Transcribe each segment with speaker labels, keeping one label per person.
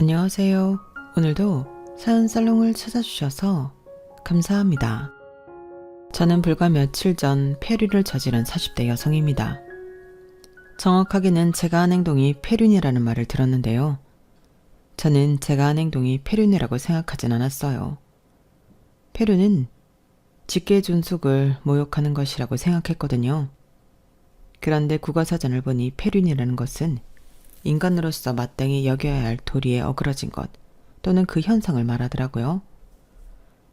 Speaker 1: 안녕하세요. 오늘도 사연 살롱을 찾아주셔서 감사합니다. 저는 불과 며칠 전 폐륜을 저지른 40대 여성입니다. 정확하게는 제가 한 행동이 폐륜이라는 말을 들었는데요. 저는 제가 한 행동이 폐륜이라고 생각하진 않았어요. 폐륜은 직계존속을 모욕하는 것이라고 생각했거든요. 그런데 국어사전을 보니 폐륜이라는 것은 인간으로서 마땅히 여겨야 할 도리에 어그러진 것 또는 그 현상을 말하더라고요.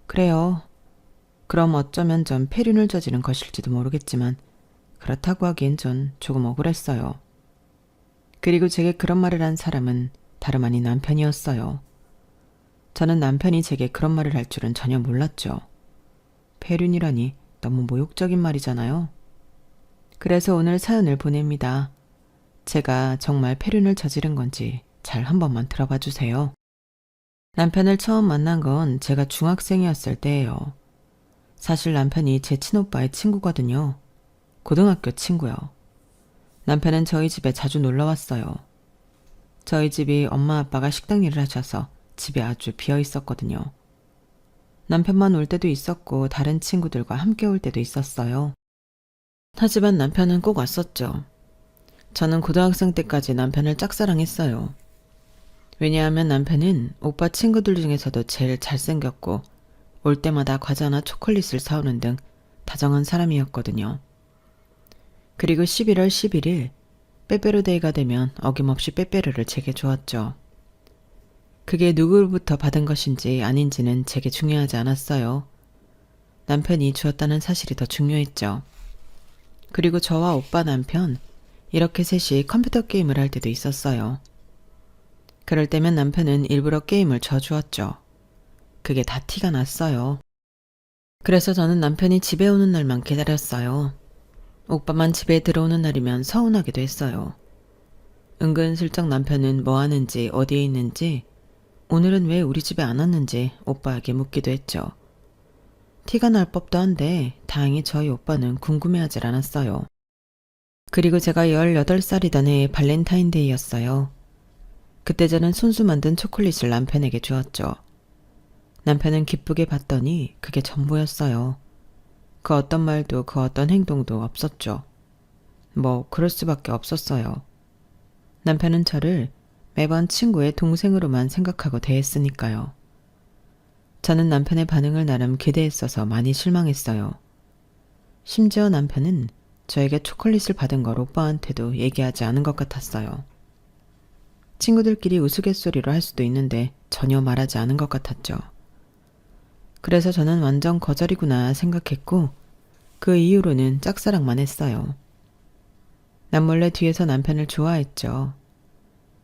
Speaker 1: 그래요. 그럼 어쩌면 전 폐륜을 저지른 것일지도 모르겠지만 그렇다고 하기엔 전 조금 억울했어요. 그리고 제게 그런 말을 한 사람은 다름 아닌 남편이었어요. 저는 남편이 제게 그런 말을 할 줄은 전혀 몰랐죠. 폐륜이라니 너무 모욕적인 말이잖아요. 그래서 오늘 사연을 보냅니다. 제가 정말 폐륜을 저지른 건지 잘 한 번만 들어봐 주세요. 남편을 처음 만난 건 제가 중학생이었을 때예요. 사실 남편이 제 친오빠의 친구거든요. 고등학교 친구요. 남편은 저희 집에 자주 놀러 왔어요. 저희 집이 엄마 아빠가 식당 일을 하셔서 집이 아주 비어 있었거든요. 남편만 올 때도 있었고 다른 친구들과 함께 올 때도 있었어요. 하지만 남편은 꼭 왔었죠. 저는 고등학생 때까지 남편을 짝사랑했어요. 왜냐하면 남편은 오빠 친구들 중에서도 제일 잘생겼고 올 때마다 과자나 초콜릿을 사오는 등 다정한 사람이었거든요. 그리고 11월 11일 빼빼로데이가 되면 어김없이 빼빼로를 제게 주었죠. 그게 누구로부터 받은 것인지 아닌지는 제게 중요하지 않았어요. 남편이 주었다는 사실이 더 중요했죠. 그리고 저와 오빠 남편 이렇게 셋이 컴퓨터 게임을 할 때도 있었어요. 그럴 때면 남편은 일부러 게임을 져주었죠. 그게 다 티가 났어요. 그래서 저는 남편이 집에 오는 날만 기다렸어요. 오빠만 집에 들어오는 날이면 서운하기도 했어요. 은근슬쩍 남편은 뭐 하는지 어디에 있는지 오늘은 왜 우리 집에 안 왔는지 오빠에게 묻기도 했죠. 티가 날 법도 한데 다행히 저희 오빠는 궁금해하질 않았어요. 그리고 제가 18살이던 해의 발렌타인데이였어요. 그때 저는 손수 만든 초콜릿을 남편에게 주었죠. 남편은 기쁘게 봤더니 그게 전부였어요. 그 어떤 말도 그 어떤 행동도 없었죠. 뭐 그럴 수밖에 없었어요. 남편은 저를 매번 친구의 동생으로만 생각하고 대했으니까요. 저는 남편의 반응을 나름 기대했어서 많이 실망했어요. 심지어 남편은 저에게 초콜릿을 받은 걸 오빠한테도 얘기하지 않은 것 같았어요. 친구들끼리 우스갯소리로 할 수도 있는데 전혀 말하지 않은 것 같았죠. 그래서 저는 완전 거절이구나 생각했고 그 이후로는 짝사랑만 했어요. 남몰래 뒤에서 남편을 좋아했죠.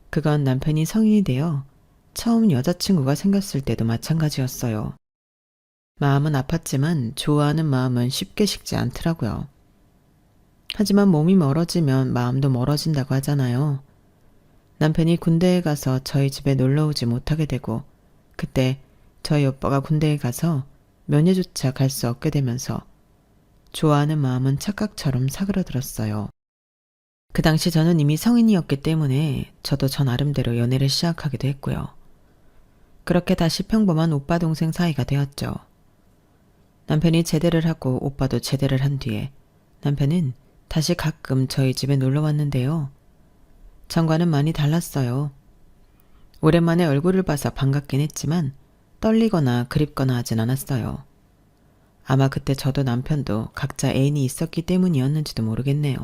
Speaker 1: 그건 남편이 성인이 되어 처음 여자친구가 생겼을 때도 마찬가지였어요. 마음은 아팠지만 좋아하는 마음은 쉽게 식지 않더라고요. 하지만 몸이 멀어지면 마음도 멀어진다고 하잖아요. 남편이 군대에 가서 저희 집에 놀러 오지 못하게 되고 그때 저희 오빠가 군대에 가서 면회조차 갈 수 없게 되면서 좋아하는 마음은 착각처럼 사그러들었어요. 그 당시 저는 이미 성인이었기 때문에 저도 저 나름대로 연애를 시작하기도 했고요. 그렇게 다시 평범한 오빠 동생 사이가 되었죠. 남편이 제대를 하고 오빠도 제대를 한 뒤에 남편은 다시 가끔 저희 집에 놀러 왔는데요. 전과는 많이 달랐어요. 오랜만에 얼굴을 봐서 반갑긴 했지만 떨리거나 그립거나 하진 않았어요. 아마 그때 저도 남편도 각자 애인이 있었기 때문이었는지도 모르겠네요.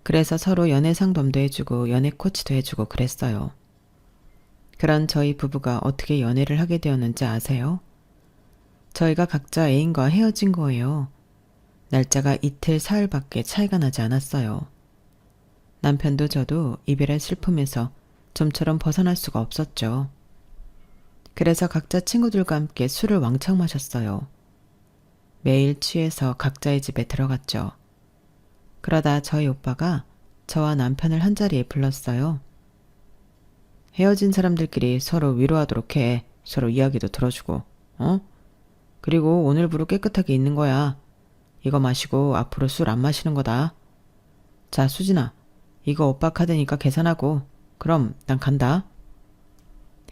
Speaker 1: 그래서 서로 연애 상담도 해주고 연애 코치도 해주고 그랬어요. 그런 저희 부부가 어떻게 연애를 하게 되었는지 아세요? 저희가 각자 애인과 헤어진 거예요. 날짜가 이틀 사흘밖에 차이가 나지 않았어요. 남편도 저도 이별의 슬픔에서 좀처럼 벗어날 수가 없었죠. 그래서 각자 친구들과 함께 술을 왕창 마셨어요. 매일 취해서 각자의 집에 들어갔죠. 그러다 저희 오빠가 저와 남편을 한자리에 불렀어요. 헤어진 사람들끼리 서로 위로하도록 해. 서로 이야기도 들어주고, 그리고 오늘부로 깨끗하게 있는 거야. 이거 마시고 앞으로 술 안 마시는 거다. 자, 수진아. 이거 오빠 카드니까 계산하고. 그럼 난 간다.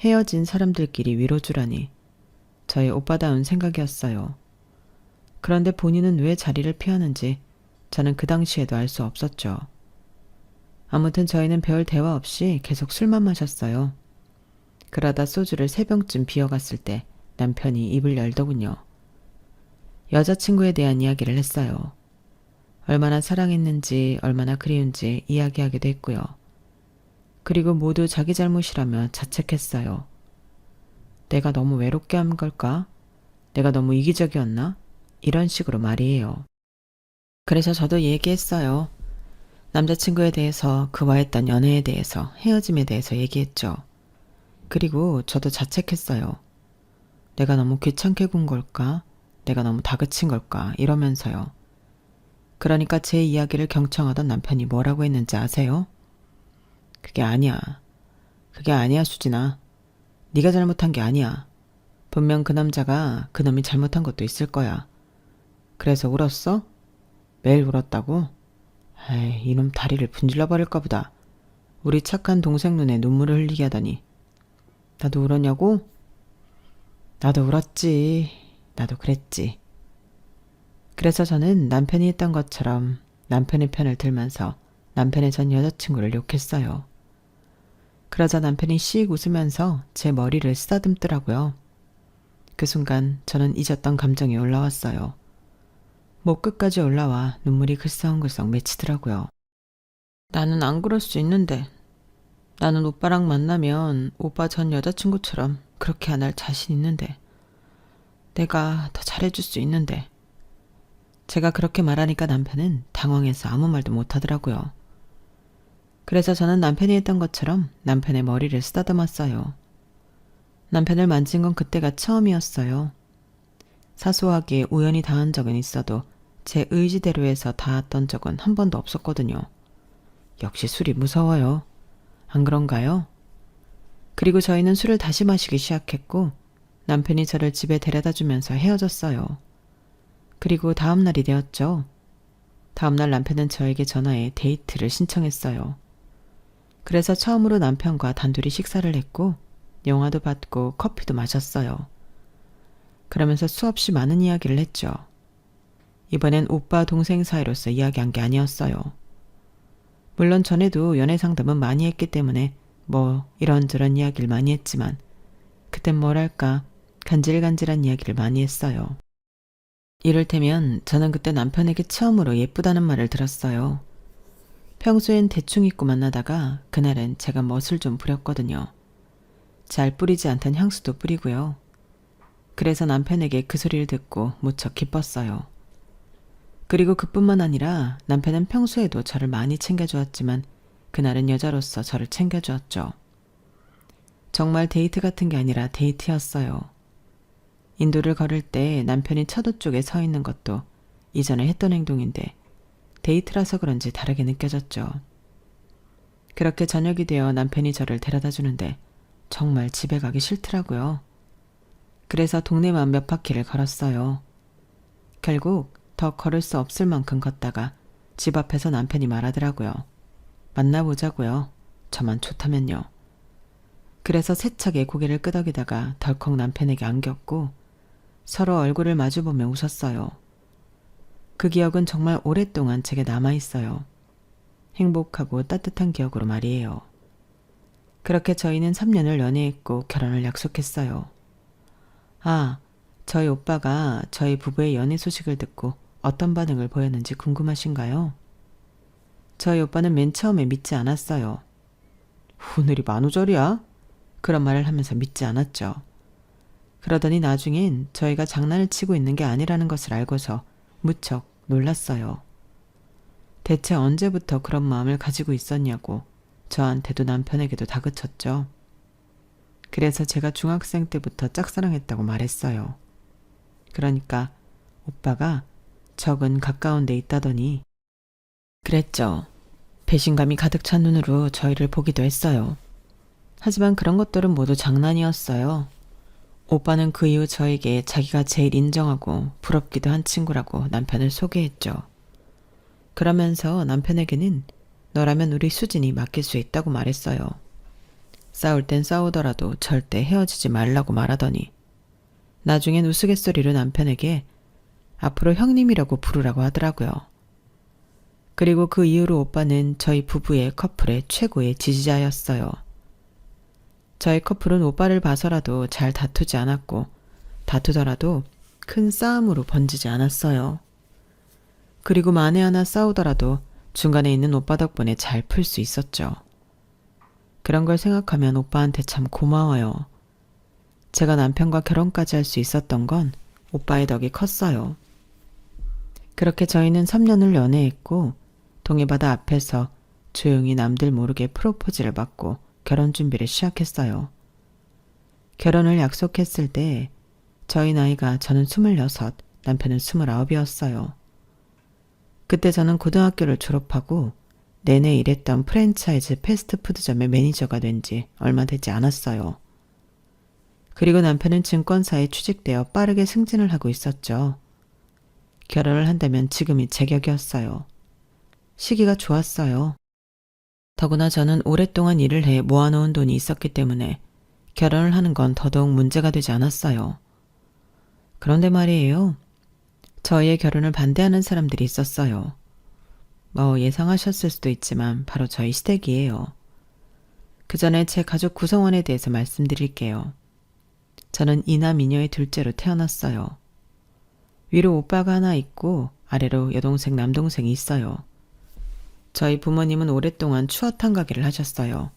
Speaker 1: 헤어진 사람들끼리 위로주라니 저의 오빠다운 생각이었어요. 그런데 본인은 왜 자리를 피하는지 저는 그 당시에도 알 수 없었죠. 아무튼 저희는 별 대화 없이 계속 술만 마셨어요. 그러다 소주를 3병쯤 비어갔을 때 남편이 입을 열더군요. 여자친구에 대한 이야기를 했어요. 얼마나 사랑했는지 얼마나 그리운지 이야기하기도 했고요. 그리고 모두 자기 잘못이라며 자책했어요. 내가 너무 외롭게 한 걸까? 내가 너무 이기적이었나? 이런 식으로 말이에요. 그래서 저도 얘기했어요. 남자친구에 대해서, 그와 했던 연애에 대해서, 헤어짐에 대해서 얘기했죠. 그리고 저도 자책했어요. 내가 너무 귀찮게 군 걸까? 내가 너무 다그친 걸까? 이러면서요. 그러니까 제 이야기를 경청하던 남편이 뭐라고 했는지 아세요? 그게 아니야. 그게 아니야, 수진아. 네가 잘못한 게 아니야. 분명 그 남자가 그놈이 잘못한 것도 있을 거야. 그래서 울었어? 매일 울었다고? 에이, 이놈 다리를 분질러 버릴까 보다. 우리 착한 동생 눈에 눈물을 흘리게 하다니. 나도 울었냐고? 나도 울었지. 나도 그랬지. 그래서 저는 남편이 했던 것처럼 남편의 편을 들면서 남편의 전 여자친구를 욕했어요. 그러자 남편이 씩 웃으면서 제 머리를 쓰다듬더라고요. 그 순간 저는 잊었던 감정이 올라왔어요. 목 끝까지 올라와 눈물이 글썽글썽 맺히더라고요. 나는 안 그럴 수 있는데. 나는 오빠랑 만나면 오빠 전 여자친구처럼 그렇게 안 할 자신 있는데. 내가 더 잘해줄 수 있는데. 제가 그렇게 말하니까 남편은 당황해서 아무 말도 못하더라고요. 그래서 저는 남편이 했던 것처럼 남편의 머리를 쓰다듬었어요. 남편을 만진 건 그때가 처음이었어요. 사소하게 우연히 닿은 적은 있어도 제 의지대로 해서 닿았던 적은 한 번도 없었거든요. 역시 술이 무서워요. 안 그런가요? 그리고 저희는 술을 다시 마시기 시작했고 남편이 저를 집에 데려다 주면서 헤어졌어요. 그리고 다음 날이 되었죠. 다음 날 남편은 저에게 전화해 데이트를 신청했어요. 그래서 처음으로 남편과 단둘이 식사를 했고 영화도 봤고 커피도 마셨어요. 그러면서 수없이 많은 이야기를 했죠. 이번엔 오빠 동생 사이로서 이야기한 게 아니었어요. 물론 전에도 연애 상담은 많이 했기 때문에 뭐 이런저런 이야기를 많이 했지만 그땐 뭐랄까 간질간질한 이야기를 많이 했어요. 이를테면 저는 그때 남편에게 처음으로 예쁘다는 말을 들었어요. 평소엔 대충 입고 만나다가 그날은 제가 멋을 좀 부렸거든요. 잘 뿌리지 않던 향수도 뿌리고요. 그래서 남편에게 그 소리를 듣고 무척 기뻤어요. 그리고 그뿐만 아니라 남편은 평소에도 저를 많이 챙겨주었지만 그날은 여자로서 저를 챙겨주었죠. 정말 데이트 같은 게 아니라 데이트였어요. 인도를 걸을 때 남편이 차도 쪽에 서 있는 것도 이전에 했던 행동인데 데이트라서 그런지 다르게 느껴졌죠. 그렇게 저녁이 되어 남편이 저를 데려다 주는데 정말 집에 가기 싫더라고요. 그래서 동네만 몇 바퀴를 걸었어요. 결국 더 걸을 수 없을 만큼 걷다가 집 앞에서 남편이 말하더라고요. 만나보자고요. 저만 좋다면요. 그래서 세차게 고개를 끄덕이다가 덜컥 남편에게 안겼고 서로 얼굴을 마주보며 웃었어요. 그 기억은 정말 오랫동안 제게 남아있어요. 행복하고 따뜻한 기억으로 말이에요. 그렇게 저희는 3년을 연애했고 결혼을 약속했어요. 아, 저희 오빠가 저희 부부의 연애 소식을 듣고 어떤 반응을 보였는지 궁금하신가요? 저희 오빠는 맨 처음에 믿지 않았어요. 오늘이 만우절이야? 그런 말을 하면서 믿지 않았죠. 그러더니 나중엔 저희가 장난을 치고 있는 게 아니라는 것을 알고서 무척 놀랐어요. 대체 언제부터 그런 마음을 가지고 있었냐고 저한테도 남편에게도 다그쳤죠. 그래서 제가 중학생 때부터 짝사랑했다고 말했어요. 그러니까 오빠가 적은 가까운 데 있다더니 그랬죠. 배신감이 가득 찬 눈으로 저희를 보기도 했어요. 하지만 그런 것들은 모두 장난이었어요. 오빠는 그 이후 저에게 자기가 제일 인정하고 부럽기도 한 친구라고 남편을 소개했죠. 그러면서 남편에게는 너라면 우리 수진이 맡길 수 있다고 말했어요. 싸울 땐 싸우더라도 절대 헤어지지 말라고 말하더니 나중엔 우스갯소리로 남편에게 앞으로 형님이라고 부르라고 하더라고요. 그리고 그 이후로 오빠는 저희 부부의 커플의 최고의 지지자였어요. 저희 커플은 오빠를 봐서라도 잘 다투지 않았고 다투더라도 큰 싸움으로 번지지 않았어요. 그리고 만에 하나 싸우더라도 중간에 있는 오빠 덕분에 잘 풀 수 있었죠. 그런 걸 생각하면 오빠한테 참 고마워요. 제가 남편과 결혼까지 할 수 있었던 건 오빠의 덕이 컸어요. 그렇게 저희는 3년을 연애했고 동해바다 앞에서 조용히 남들 모르게 프로포즈를 받고 결혼 준비를 시작했어요. 결혼을 약속했을 때 저희 나이가 저는 26, 남편은 29이었어요. 그때 저는 고등학교를 졸업하고 내내 일했던 프랜차이즈 패스트푸드점의 매니저가 된 지 얼마 되지 않았어요. 그리고 남편은 증권사에 취직되어 빠르게 승진을 하고 있었죠. 결혼을 한다면 지금이 제격이었어요. 시기가 좋았어요. 더구나 저는 오랫동안 일을 해 모아놓은 돈이 있었기 때문에 결혼을 하는 건 더더욱 문제가 되지 않았어요. 그런데 말이에요. 저희의 결혼을 반대하는 사람들이 있었어요. 예상하셨을 수도 있지만 바로 저희 시댁이에요. 그 전에 제 가족 구성원에 대해서 말씀드릴게요. 저는 이남 이녀의 둘째로 태어났어요. 위로 오빠가 하나 있고 아래로 여동생 남동생이 있어요. 저희 부모님은 오랫동안 추어탕 가게를 하셨어요.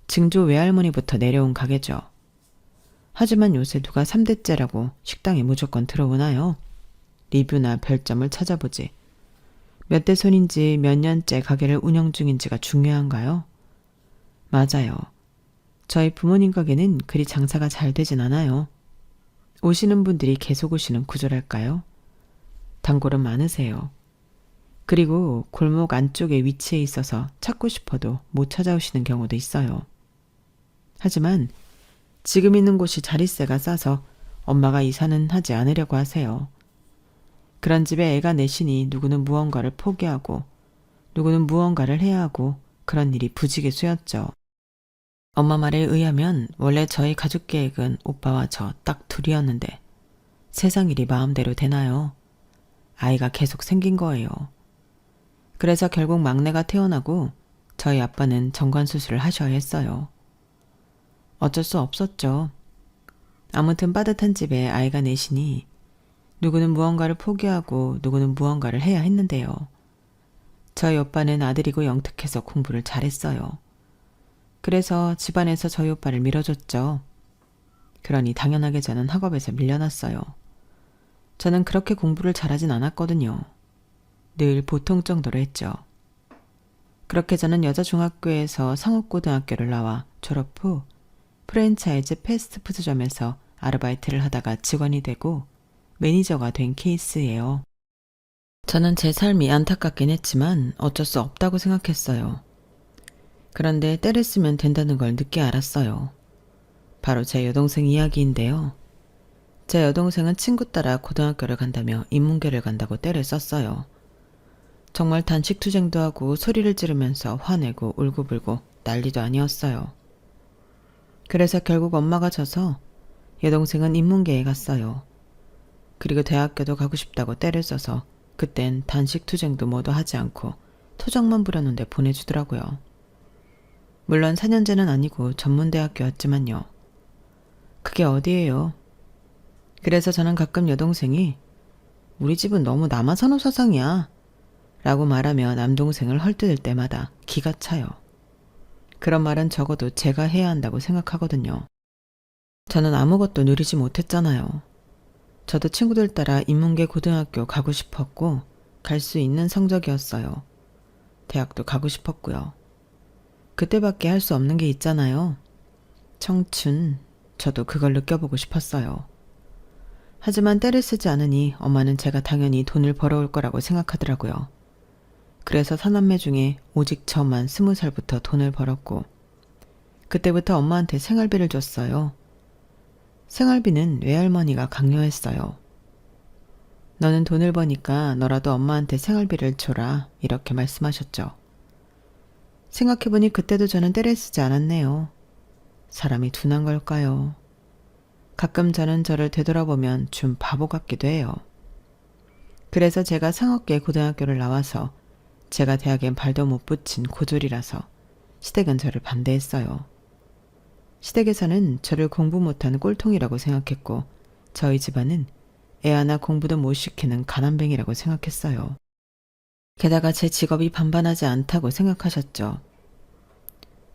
Speaker 1: 증조 외할머니부터 내려온 가게죠. 하지만 요새 누가 3대째라고 식당에 무조건 들어오나요? 리뷰나 별점을 찾아보지. 몇 대 손인지 몇 년째 가게를 운영 중인지가 중요한가요? 맞아요. 저희 부모님 가게는 그리 장사가 잘 되진 않아요. 오시는 분들이 계속 오시는 구조랄까요? 단골은 많으세요. 그리고 골목 안쪽에 위치해 있어서 찾고 싶어도 못 찾아오시는 경우도 있어요. 하지만 지금 있는 곳이 자릿세가 싸서 엄마가 이사는 하지 않으려고 하세요. 그런 집에 애가 넷이니 누구는 무언가를 포기하고 누구는 무언가를 해야 하고 그런 일이 부지기수였죠. 엄마 말에 의하면 원래 저희 가족 계획은 오빠와 저 딱 둘이었는데 세상 일이 마음대로 되나요? 아이가 계속 생긴 거예요. 그래서 결국 막내가 태어나고 저희 아빠는 정관수술을 하셔야 했어요. 어쩔 수 없었죠. 아무튼 빠듯한 집에 아이가 넷이니 누구는 무언가를 포기하고 누구는 무언가를 해야 했는데요. 저희 오빠는 아들이고 영특해서 공부를 잘했어요. 그래서 집안에서 저희 오빠를 밀어줬죠. 그러니 당연하게 저는 학업에서 밀려났어요. 저는 그렇게 공부를 잘하진 않았거든요. 늘 보통 정도로 했죠. 그렇게 저는 여자중학교에서 상업고등학교를 나와 졸업 후 프랜차이즈 패스트푸드점에서 아르바이트를 하다가 직원이 되고 매니저가 된 케이스예요. 저는 제 삶이 안타깝긴 했지만 어쩔 수 없다고 생각했어요. 그런데 때를 쓰면 된다는 걸 늦게 알았어요. 바로 제 여동생 이야기인데요. 제 여동생은 친구 따라 고등학교를 간다며 인문계를 간다고 때를 썼어요. 정말 단식투쟁도 하고 소리를 지르면서 화내고 울고불고 난리도 아니었어요. 그래서 결국 엄마가 져서 여동생은 인문계에 갔어요. 그리고 대학교도 가고 싶다고 때를 써서 그땐 단식투쟁도 뭐도 하지 않고 토정만 부렸는데 보내주더라고요. 물론 4년제는 아니고 전문대학교였지만요. 그게 어디예요? 그래서 저는 가끔 여동생이 우리 집은 너무 남아선호 사상이야 라고 말하며 남동생을 헐뜯을 때마다 기가 차요. 그런 말은 적어도 제가 해야 한다고 생각하거든요. 저는 아무것도 누리지 못했잖아요. 저도 친구들 따라 인문계 고등학교 가고 싶었고 갈 수 있는 성적이었어요. 대학도 가고 싶었고요. 그때밖에 할 수 없는 게 있잖아요. 청춘, 저도 그걸 느껴보고 싶었어요. 하지만 때를 쓰지 않으니 엄마는 제가 당연히 돈을 벌어올 거라고 생각하더라고요. 그래서 사남매 중에 오직 저만 20살부터 돈을 벌었고 그때부터 엄마한테 생활비를 줬어요. 생활비는 외할머니가 강요했어요. 너는 돈을 버니까 너라도 엄마한테 생활비를 줘라 이렇게 말씀하셨죠. 생각해보니 그때도 저는 떼를 쓰지 않았네요. 사람이 둔한 걸까요? 가끔 저는 저를 되돌아보면 좀 바보 같기도 해요. 그래서 제가 상업계 고등학교를 나와서 제가 대학엔 발도 못 붙인 고졸이라서 시댁은 저를 반대했어요. 시댁에서는 저를 공부 못하는 꼴통이라고 생각했고 저희 집안은 애 하나 공부도 못 시키는 가난뱅이라고 생각했어요. 게다가 제 직업이 반반하지 않다고 생각하셨죠.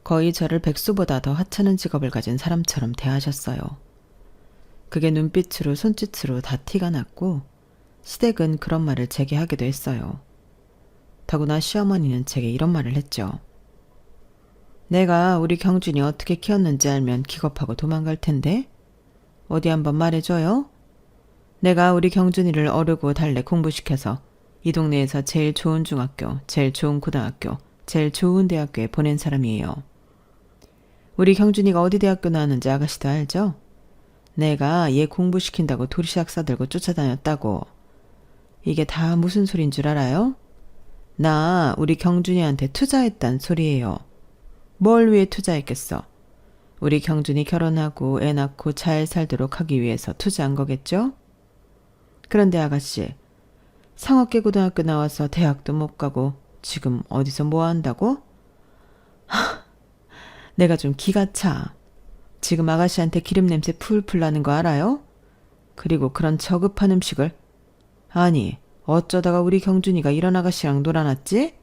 Speaker 1: 거의 저를 백수보다 더 하찮은 직업을 가진 사람처럼 대하셨어요. 그게 눈빛으로 손짓으로 다 티가 났고 시댁은 그런 말을 제게 하기도 했어요. 더구나 시어머니는 제게 이런 말을 했죠. 내가 우리 경준이 어떻게 키웠는지 알면 기겁하고 도망갈 텐데 어디 한번 말해줘요. 내가 우리 경준이를 어르고 달래 공부시켜서 이 동네에서 제일 좋은 중학교, 제일 좋은 고등학교, 제일 좋은 대학교에 보낸 사람이에요. 우리 경준이가 어디 대학교 나왔는지 아가씨도 알죠? 내가 얘 공부시킨다고 도시락 싸들고 쫓아다녔다고. 이게 다 무슨 소린 줄 알아요? 나 우리 경준이한테 투자했단 소리예요. 뭘 위해 투자했겠어? 우리 경준이 결혼하고 애 낳고 잘 살도록 하기 위해서 투자한 거겠죠? 그런데 아가씨, 상업계 고등학교 나와서 대학도 못 가고 지금 어디서 뭐 한다고? 내가 좀 기가 차. 지금 아가씨한테 기름 냄새 풀풀 나는 거 알아요? 그리고 그런 저급한 음식을. 아니, 어쩌다가 우리 경준이가 이런 아가씨랑 놀아놨지?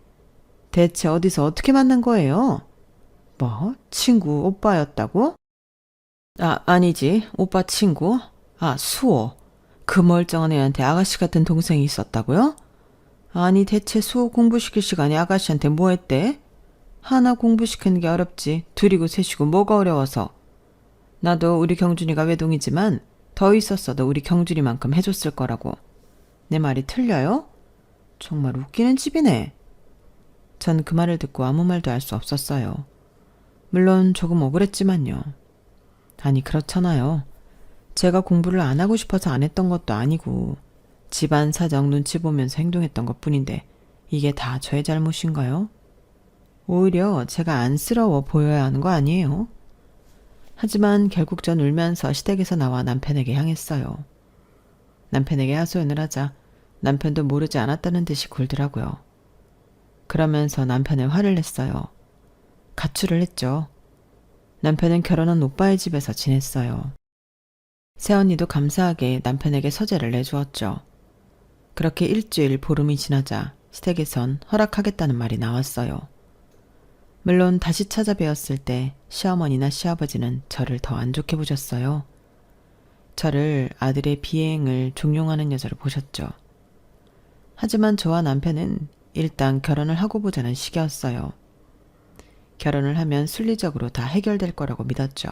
Speaker 1: 대체 어디서 어떻게 만난 거예요? 뭐? 친구, 오빠였다고? 아니지. 오빠 친구? 수호. 그 멀쩡한 애한테 아가씨 같은 동생이 있었다고요? 아니, 대체 수호 공부시킬 시간에 아가씨한테 뭐 했대? 하나 공부시키는 게 어렵지. 둘이고 셋이고 뭐가 어려워서. 나도 우리 경준이가 외동이지만 더 있었어도 우리 경준이만큼 해줬을 거라고. 내 말이 틀려요? 정말 웃기는 집이네. 전 그 말을 듣고 아무 말도 할 수 없었어요. 물론 조금 억울했지만요. 아니 그렇잖아요. 제가 공부를 안 하고 싶어서 안 했던 것도 아니고 집안 사정 눈치 보면서 행동했던 것뿐인데 이게 다 저의 잘못인가요? 오히려 제가 안쓰러워 보여야 하는 거 아니에요? 하지만 결국 전 울면서 시댁에서 나와 남편에게 향했어요. 남편에게 하소연을 하자 남편도 모르지 않았다는 듯이 굴더라고요. 그러면서 남편에 화를 냈어요. 가출을 했죠. 남편은 결혼한 오빠의 집에서 지냈어요. 새언니도 감사하게 남편에게 서재를 내주었죠. 그렇게 일주일 보름이 지나자 시댁에선 허락하겠다는 말이 나왔어요. 물론 다시 찾아뵈었을 때 시어머니나 시아버지는 저를 더 안 좋게 보셨어요. 저를 아들의 비행을 종용하는 여자로 보셨죠. 하지만 저와 남편은 일단 결혼을 하고 보자는 식이었어요. 결혼을 하면 순리적으로 다 해결될 거라고 믿었죠.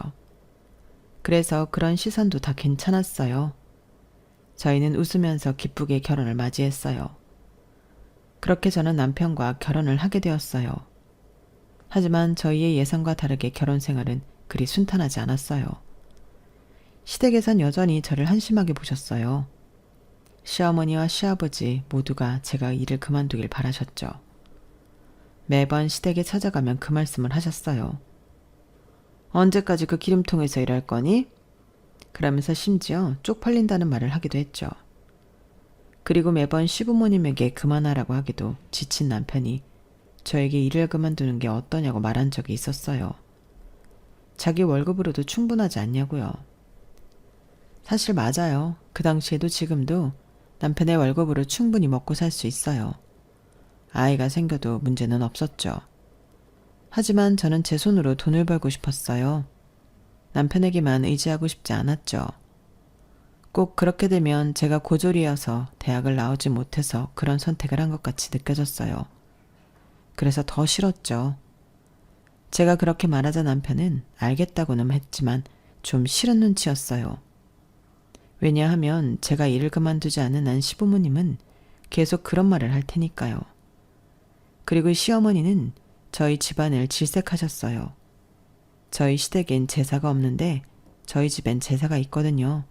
Speaker 1: 그래서 그런 시선도 다 괜찮았어요. 저희는 웃으면서 기쁘게 결혼을 맞이했어요. 그렇게 저는 남편과 결혼을 하게 되었어요. 하지만 저희의 예상과 다르게 결혼 생활은 그리 순탄하지 않았어요. 시댁에선 여전히 저를 한심하게 보셨어요. 시어머니와 시아버지 모두가 제가 일을 그만두길 바라셨죠. 매번 시댁에 찾아가면 그 말씀을 하셨어요. 언제까지 그 기름통에서 일할 거니? 그러면서 심지어 쪽팔린다는 말을 하기도 했죠. 그리고 매번 시부모님에게 그만하라고 하기도 지친 남편이 저에게 일을 그만두는 게 어떠냐고 말한 적이 있었어요. 자기 월급으로도 충분하지 않냐고요. 사실 맞아요. 그 당시에도 지금도 남편의 월급으로 충분히 먹고 살 수 있어요. 아이가 생겨도 문제는 없었죠. 하지만 저는 제 손으로 돈을 벌고 싶었어요. 남편에게만 의지하고 싶지 않았죠. 꼭 그렇게 되면 제가 고졸이어서 대학을 나오지 못해서 그런 선택을 한 것 같이 느껴졌어요. 그래서 더 싫었죠. 제가 그렇게 말하자 남편은 알겠다고는 했지만 좀 싫은 눈치였어요. 왜냐하면 제가 일을 그만두지 않은 한 시부모님은 계속 그런 말을 할 테니까요. 그리고 시어머니는 저희 집안을 질색하셨어요. 저희 시댁엔 제사가 없는데 저희 집엔 제사가 있거든요.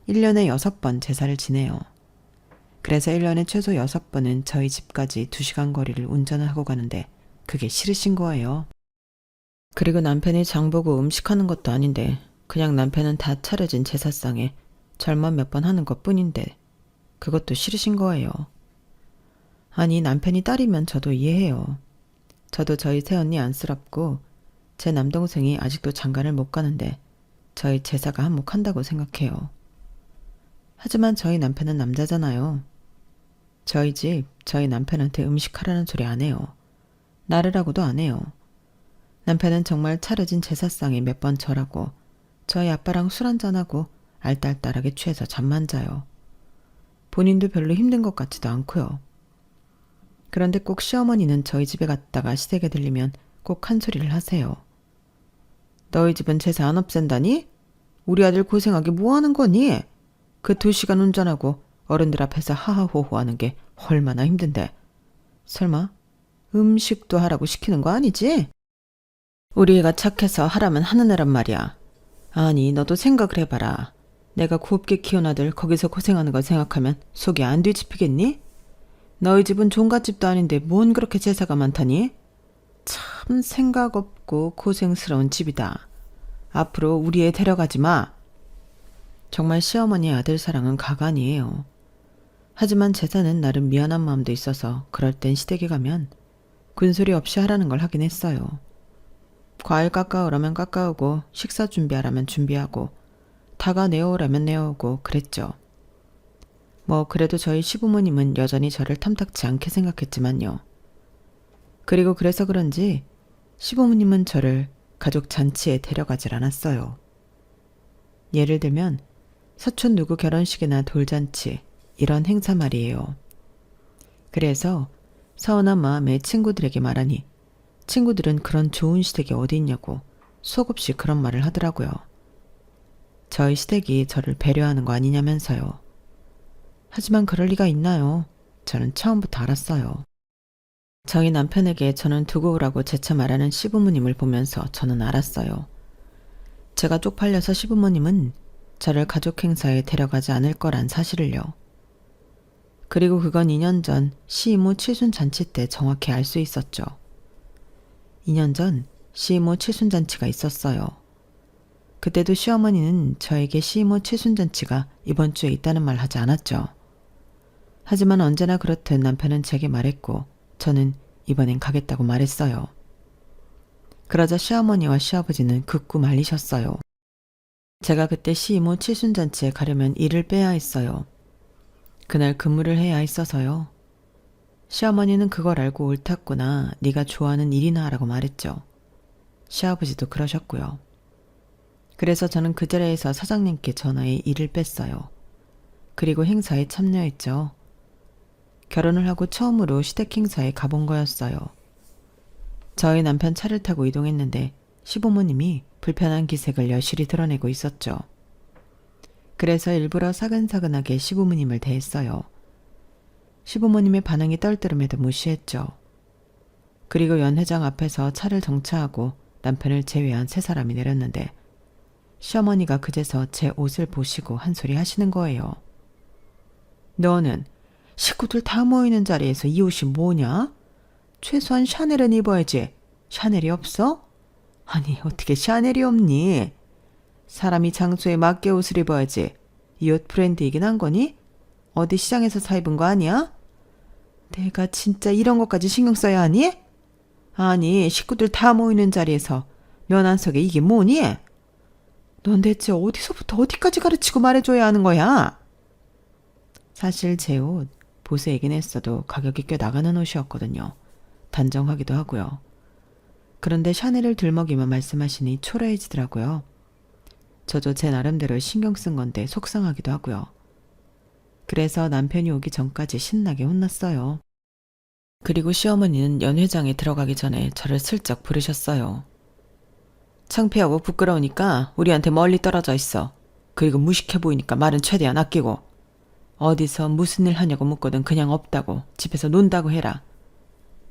Speaker 1: 1년에 6번 제사를 지내요. 그래서 1년에 최소 6번은 저희 집까지 2시간 거리를 운전을 하고 가는데 그게 싫으신 거예요. 그리고 남편이 장보고 음식하는 것도 아닌데 그냥 남편은 다 차려진 제사상에 절만 몇 번 하는 것뿐인데 그것도 싫으신 거예요. 아니, 남편이 딸이면 저도 이해해요. 저도 저희 새언니 안쓰럽고 제 남동생이 아직도 장가를 못 가는데 저희 제사가 한몫한다고 생각해요. 하지만 저희 남편은 남자잖아요. 저희 집, 저희 남편한테 음식하라는 소리 안 해요. 나르라고도 안 해요. 남편은 정말 차려진 제사상에 몇 번 절하고 저희 아빠랑 술 한잔하고 알딸딸하게 취해서 잠만 자요. 본인도 별로 힘든 것 같지도 않고요. 그런데 꼭 시어머니는 저희 집에 갔다가 시댁에 들리면 꼭 한 소리를 하세요. 너희 집은 제사 안 없앤다니? 우리 아들 고생하게 뭐 하는 거니? 그 2시간 운전하고 어른들 앞에서 하하호호 하는 게 얼마나 힘든데. 설마 음식도 하라고 시키는 거 아니지? 우리 애가 착해서 하라면 하는 애란 말이야. 아니, 너도 생각을 해봐라. 내가 곱게 키운 아들 거기서 고생하는 걸 생각하면 속이 안 뒤집히겠니? 너희 집은 종갓집도 아닌데 뭔 그렇게 제사가 많다니? 참 생각 없고 고생스러운 집이다. 앞으로 우리 애 데려가지 마. 정말 시어머니의 아들 사랑은 가관이에요. 하지만 제사는 나름 미안한 마음도 있어서 그럴 땐 시댁에 가면 군소리 없이 하라는 걸 하긴 했어요. 과일 깎아오라면 깎아오고 식사 준비하라면 준비하고 다가 내어오라면 내어오고 그랬죠. 뭐 그래도 저희 시부모님은 여전히 저를 탐탁치 않게 생각했지만요. 그리고 그래서 그런지 시부모님은 저를 가족 잔치에 데려가질 않았어요. 예를 들면 사촌 누구 결혼식이나 돌잔치 이런 행사 말이에요. 그래서 서운한 마음에 친구들에게 말하니 친구들은 그런 좋은 시댁이 어디 있냐고 속없이 그런 말을 하더라고요. 저희 시댁이 저를 배려하는 거 아니냐면서요. 하지만 그럴 리가 있나요? 저는 처음부터 알았어요. 저희 남편에게 저는 두고 오라고 재차 말하는 시부모님을 보면서 저는 알았어요. 제가 쪽팔려서 시부모님은 저를 가족 행사에 데려가지 않을 거란 사실을요. 그리고 그건 2년 전 시이모 칠순잔치 때 정확히 알 수 있었죠. 2년 전 시이모 칠순잔치가 있었어요. 그때도 시어머니는 저에게 시이모 칠순잔치가 이번 주에 있다는 말 하지 않았죠. 하지만 언제나 그렇듯 남편은 제게 말했고 저는 이번엔 가겠다고 말했어요. 그러자 시어머니와 시아버지는 극구 말리셨어요. 제가 그때 시이모 칠순잔치에 가려면 일을 빼야 했어요. 그날 근무를 해야 했어서요. 시어머니는 그걸 알고 옳았구나. 네가 좋아하는 일이나 하라고 말했죠. 시아버지도 그러셨고요. 그래서 저는 그 자리에서 사장님께 전화해 일을 뺐어요. 그리고 행사에 참여했죠. 결혼을 하고 처음으로 시댁 행사에 가본 거였어요. 저희 남편 차를 타고 이동했는데 시부모님이 불편한 기색을 여실히 드러내고 있었죠. 그래서 일부러 사근사근하게 시부모님을 대했어요. 시부모님의 반응이 떨떠름해도 무시했죠. 그리고 연회장 앞에서 차를 정차하고 남편을 제외한 3사람이 내렸는데 시어머니가 그제서 제 옷을 보시고 한 소리 하시는 거예요. 너는 식구들 다 모이는 자리에서 이 옷이 뭐냐? 최소한 샤넬은 입어야지. 샤넬이 없어? 아니, 어떻게 샤넬이 없니? 사람이 장소에 맞게 옷을 입어야지. 이 옷 브랜드이긴 한 거니? 어디 시장에서 사 입은 거 아니야? 내가 진짜 이런 것까지 신경 써야 하니? 아니, 식구들 다 모이는 자리에서 면안석에 이게 뭐니? 넌 대체 어디서부터 어디까지 가르치고 말해줘야 하는 거야? 사실 제 옷 보세이긴 했어도 가격이 꽤 나가는 옷이었거든요. 단정하기도 하고요. 그런데 샤넬을 들먹이며 말씀하시니 초라해지더라고요. 저도 제 나름대로 신경 쓴 건데 속상하기도 하고요. 그래서 남편이 오기 전까지 신나게 혼났어요. 그리고 시어머니는 연회장에 들어가기 전에 저를 슬쩍 부르셨어요. 창피하고 부끄러우니까 우리한테 멀리 떨어져 있어. 그리고 무식해 보이니까 말은 최대한 아끼고. 어디서 무슨 일 하냐고 묻거든 그냥 없다고. 집에서 논다고 해라.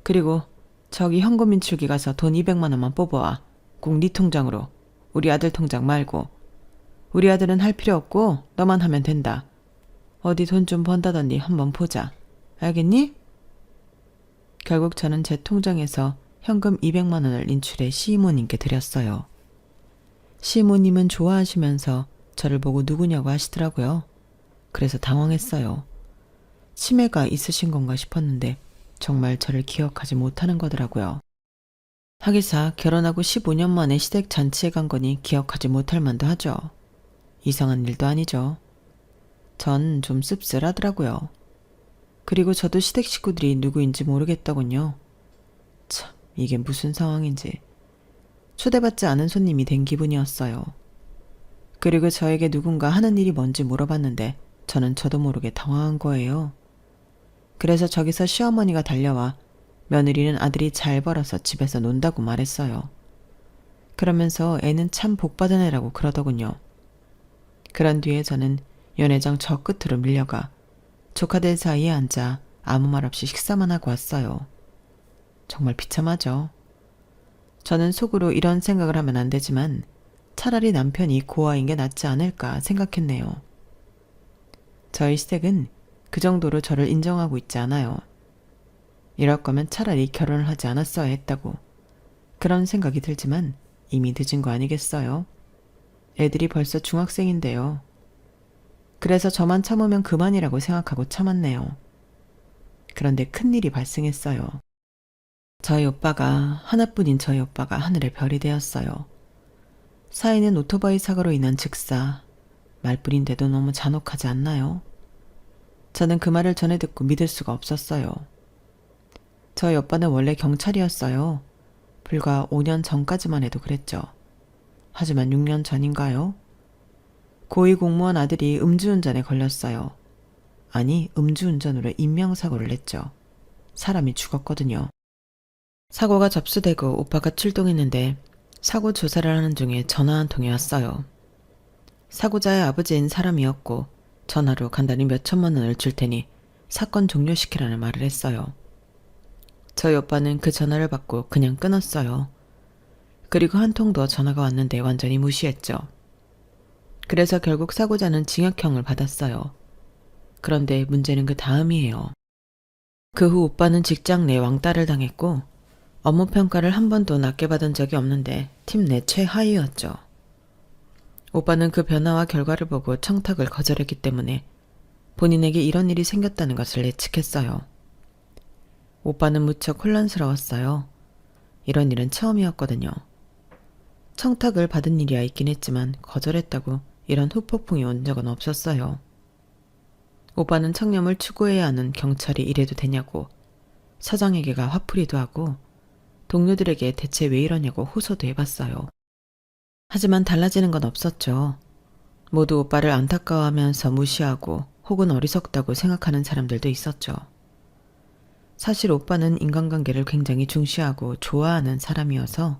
Speaker 1: 그리고 저기 현금 인출기 가서 돈 200만 원만 뽑아와. 꼭 네 통장으로. 우리 아들 통장 말고. 우리 아들은 할 필요 없고 너만 하면 된다. 어디 돈 좀 번다더니 한번 보자. 알겠니? 결국 저는 제 통장에서 현금 200만 원을 인출해 시이모님께 드렸어요. 시이모님은 좋아하시면서 저를 보고 누구냐고 하시더라고요. 그래서 당황했어요. 치매가 있으신 건가 싶었는데 정말 저를 기억하지 못하는 거더라고요. 하기사 결혼하고 15년 만에 시댁 잔치에 간 거니 기억하지 못할 만도 하죠. 이상한 일도 아니죠. 전 좀 씁쓸하더라고요. 그리고 저도 시댁 식구들이 누구인지 모르겠더군요. 참, 이게 무슨 상황인지. 초대받지 않은 손님이 된 기분이었어요. 그리고 저에게 누군가 하는 일이 뭔지 물어봤는데 저는 저도 모르게 당황한 거예요. 그래서 저기서 시어머니가 달려와 며느리는 아들이 잘 벌어서 집에서 논다고 말했어요. 그러면서 애는 참 복받은 애라고 그러더군요. 그런 뒤에 저는 연회장 저 끝으로 밀려가 조카들 사이에 앉아 아무 말 없이 식사만 하고 왔어요. 정말 비참하죠. 저는 속으로 이런 생각을 하면 안 되지만 차라리 남편이 고아인 게 낫지 않을까 생각했네요. 저희 시댁은 그 정도로 저를 인정하고 있지 않아요. 이럴 거면 차라리 결혼을 하지 않았어야 했다고 그런 생각이 들지만 이미 늦은 거 아니겠어요? 애들이 벌써 중학생인데요. 그래서 저만 참으면 그만이라고 생각하고 참았네요. 그런데 큰일이 발생했어요. 하나뿐인 저희 오빠가 하늘의 별이 되었어요. 사인은 오토바이 사고로 인한 즉사, 말뿐인데도 너무 잔혹하지 않나요? 저는 그 말을 전해 듣고 믿을 수가 없었어요. 저희 오빠는 원래 경찰이었어요. 불과 5년 전까지만 해도 그랬죠. 하지만 6년 전인가요? 고위 공무원 아들이 음주운전에 걸렸어요. 아니, 음주운전으로 인명사고를 냈죠. 사람이 죽었거든요. 사고가 접수되고 오빠가 출동했는데 사고 조사를 하는 중에 전화 한 통이 왔어요. 사고자의 아버지인 사람이었고 전화로 간단히 몇 천만 원을 줄 테니 사건 종료시키라는 말을 했어요. 저희 오빠는 그 전화를 받고 그냥 끊었어요. 그리고 한 통 더 전화가 왔는데 완전히 무시했죠. 그래서 결국 사고자는 징역형을 받았어요. 그런데 문제는 그 다음이에요. 그 후 오빠는 직장 내 왕따를 당했고 업무 평가를 한 번도 낮게 받은 적이 없는데 팀 내 최하위였죠. 오빠는 그 변화와 결과를 보고 청탁을 거절했기 때문에 본인에게 이런 일이 생겼다는 것을 예측했어요. 오빠는 무척 혼란스러웠어요. 이런 일은 처음이었거든요. 청탁을 받은 일이야 있긴 했지만 거절했다고 이런 후폭풍이 온 적은 없었어요. 오빠는 청렴을 추구해야 하는 경찰이 이래도 되냐고 사장에게가 화풀이도 하고 동료들에게 대체 왜 이러냐고 호소도 해봤어요. 하지만 달라지는 건 없었죠. 모두 오빠를 안타까워하면서 무시하고 혹은 어리석다고 생각하는 사람들도 있었죠. 사실 오빠는 인간관계를 굉장히 중시하고 좋아하는 사람이어서